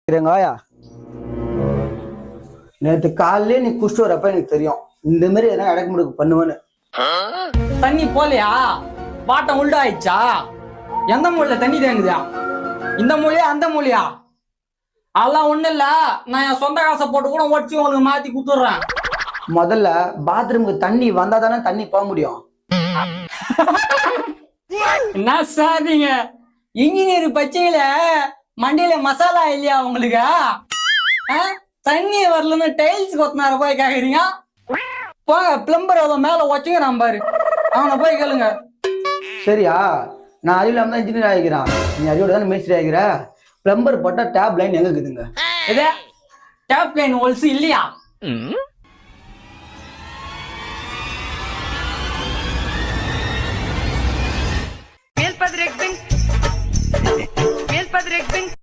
ஆயா நேற்று காலையிலே நீ குஷ்டு வரப்ப எனக்கு தெரியும் இந்த மாதிரி எதனா அடக்கு முடுக்கு பண்ணுவேன்னு. தண்ணி போலையா? பாட்டம் உள்டா ஆயிடுச்சா? எந்த மூலையில தண்ணி தேங்குதா? இந்த மூலையா அந்த மூலையா? அதெல்லாம் ஒண்ணு இல்ல, நான் என் சொந்த காசை போட்டு கூட ஒடிச்சு உனக்கு மாத்தி குடுத்துடுறேன். முதல்ல பாத்ரூமுக்கு தண்ணி வந்தா தானே தண்ணி போக முடியும். என்ன சாதிங்க இன்ஜினியர் பச்சையில மண்டியில மசாலா இல்லையா உங்களுக்கு? தண்ணி வரலன்னு டைல்ஸ் கொத்தினார போய் கேக்குறீங்க? போங்க பிளம்பர் அவ்வளோ மேல வச்சுங்க நான் பாரு, அவனை போய் கேளுங்க. சரியா, நான் அறிவு இல்லாம தான் இன்ஜினியர் ஆகிக்கிறான், நீ அறிவோட தானே மேஸ்திரி ஆகிற. பிளம்பர் போட்டா டேப் லைன் எங்க இருக்குதுங்க? எது டேப் லைன் ஹோல்ஸ் இல்லையா? Padre Ekbing.